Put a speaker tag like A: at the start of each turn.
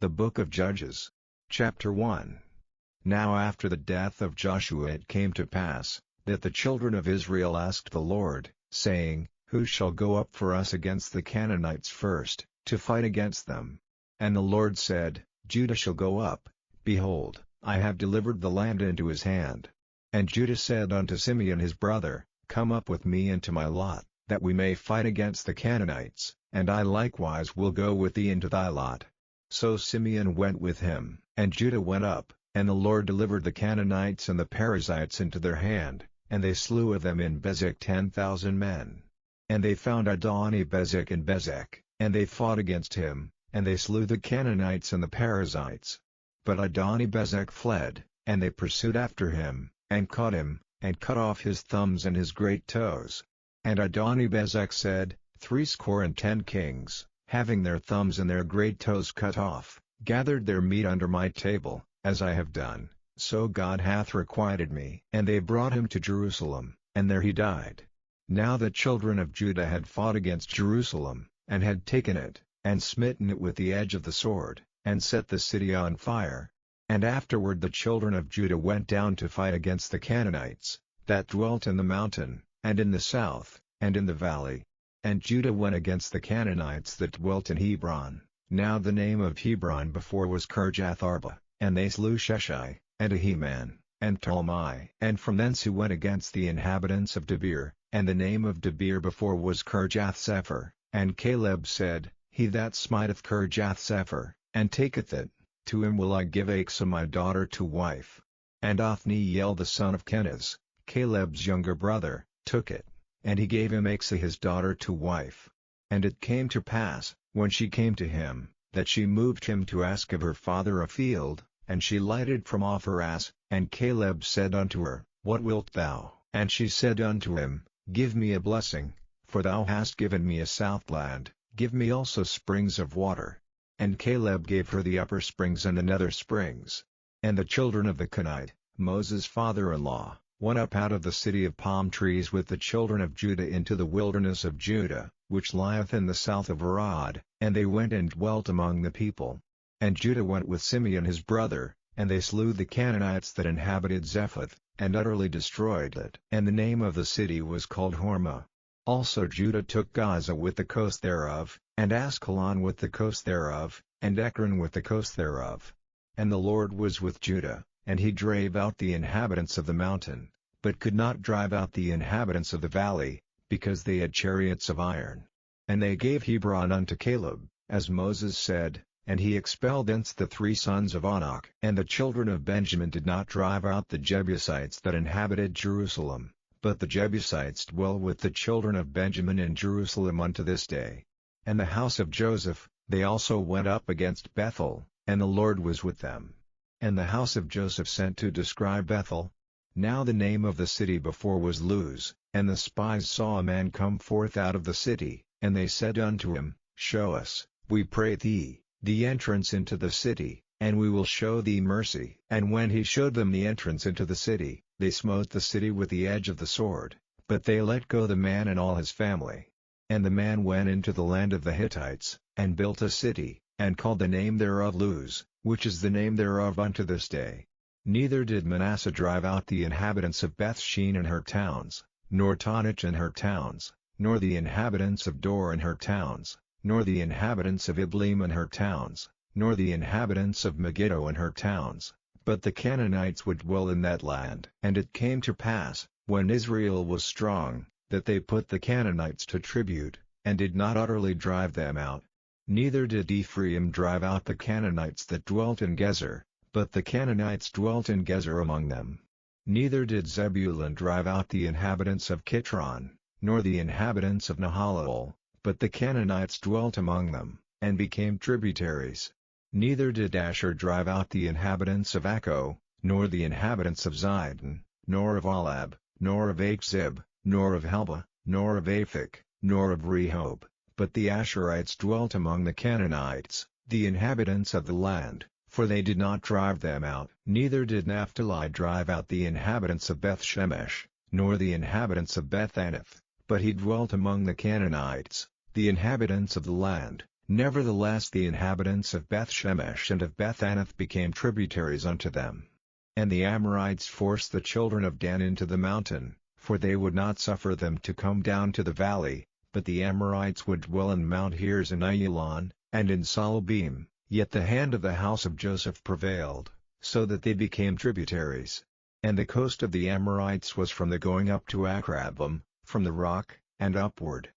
A: The Book of Judges. Chapter 1. Now after the death of Joshua it came to pass, that the children of Israel asked the Lord, saying, Who shall go up for us against the Canaanites first, to fight against them? And the Lord said, Judah shall go up. Behold, I have delivered the land into his hand. And Judah said unto Simeon his brother, Come up with me into my lot, that we may fight against the Canaanites, and I likewise will go with thee into thy lot. So Simeon went with him, and Judah went up, and the Lord delivered the Canaanites and the Perizzites into their hand, and they slew of them in Bezek 10,000 men. And they found Adoni-Bezek in Bezek, and they fought against him, and they slew the Canaanites and the Perizzites. But Adoni-Bezek fled, and they pursued after him, and caught him, and cut off his thumbs and his great toes. And Adoni-Bezek said, 70 kings, having their thumbs and their great toes cut off, gathered their meat under my table, as I have done, so God hath requited me. And they brought him to Jerusalem, and there he died. Now the children of Judah had fought against Jerusalem, and had taken it, and smitten it with the edge of the sword, and set the city on fire. And afterward the children of Judah went down to fight against the Canaanites, that dwelt in the mountain, and in the south, and in the valley. And Judah went against the Canaanites that dwelt in Hebron. Now the name of Hebron before was Kirjath-Arba, and they slew Sheshai, and Ahiman, and Talmai. And from thence he went against the inhabitants of Debir, and the name of Debir before was Kirjath-Sepher. And Caleb said, He that smiteth Kirjath-Sepher, and taketh it, to him will I give Achsah my daughter to wife. And Othniel the son of Kenaz, Caleb's younger brother, took it, and he gave him Achsah his daughter to wife. And it came to pass, when she came to him, that she moved him to ask of her father a field, and she lighted from off her ass, and Caleb said unto her, What wilt thou? And she said unto him, Give me a blessing, for thou hast given me a southland, give me also springs of water. And Caleb gave her the upper springs and the nether springs. And the children of the Kenite, Moses' father-in-law, went up out of the city of palm trees with the children of Judah into the wilderness of Judah, which lieth in the south of Arad, and they went and dwelt among the people. And Judah went with Simeon his brother, and they slew the Canaanites that inhabited Zephath, and utterly destroyed it. And the name of the city was called Hormah. Also Judah took Gaza with the coast thereof, and Askelon with the coast thereof, and Ekron with the coast thereof. And the Lord was with Judah, and he drave out the inhabitants of the mountain, but could not drive out the inhabitants of the valley, because they had chariots of iron. And they gave Hebron unto Caleb, as Moses said, and he expelled thence the 3 sons of Anak. And the children of Benjamin did not drive out the Jebusites that inhabited Jerusalem, but the Jebusites dwell with the children of Benjamin in Jerusalem unto this day. And the house of Joseph, they also went up against Bethel, and the Lord was with them. And the house of Joseph sent to describe Bethel. Now the name of the city before was Luz, and the spies saw a man come forth out of the city, and they said unto him, Show us, we pray thee, the entrance into the city, and we will show thee mercy. And when he showed them the entrance into the city, they smote the city with the edge of the sword, but they let go the man and all his family. And the man went into the land of the Hittites, and built a city, and called the name thereof Luz, which is the name thereof unto this day. Neither did Manasseh drive out the inhabitants of Bethshean and her towns, nor Taanach and her towns, nor the inhabitants of Dor and her towns, nor the inhabitants of Ibleam and her towns, nor the inhabitants of Megiddo and her towns, but the Canaanites would dwell in that land. And it came to pass, when Israel was strong, that they put the Canaanites to tribute, and did not utterly drive them out. Neither did Ephraim drive out the Canaanites that dwelt in Gezer, but the Canaanites dwelt in Gezer among them. Neither did Zebulun drive out the inhabitants of Kitron, nor the inhabitants of Nahalal, but the Canaanites dwelt among them, and became tributaries. Neither did Asher drive out the inhabitants of Akko, nor the inhabitants of Zidon, nor of Alab, nor of Achzib, nor of Helba, nor of Aphek, nor of Rehob, but the Asherites dwelt among the Canaanites, the inhabitants of the land, for they did not drive them out. Neither did Naphtali drive out the inhabitants of Beth-Shemesh, nor the inhabitants of Beth-Anath, but he dwelt among the Canaanites, the inhabitants of the land, Nevertheless the inhabitants of Beth-Shemesh and of Beth-Anath became tributaries unto them. And the Amorites forced the children of Dan into the mountain, for they would not suffer them to come down to the valley, but the Amorites would dwell in Mount Heres and Aiyalon, and in Saalbim. Yet the hand of the house of Joseph prevailed, so that they became tributaries. And the coast of the Amorites was from the going up to Akrabim, from the rock, and upward,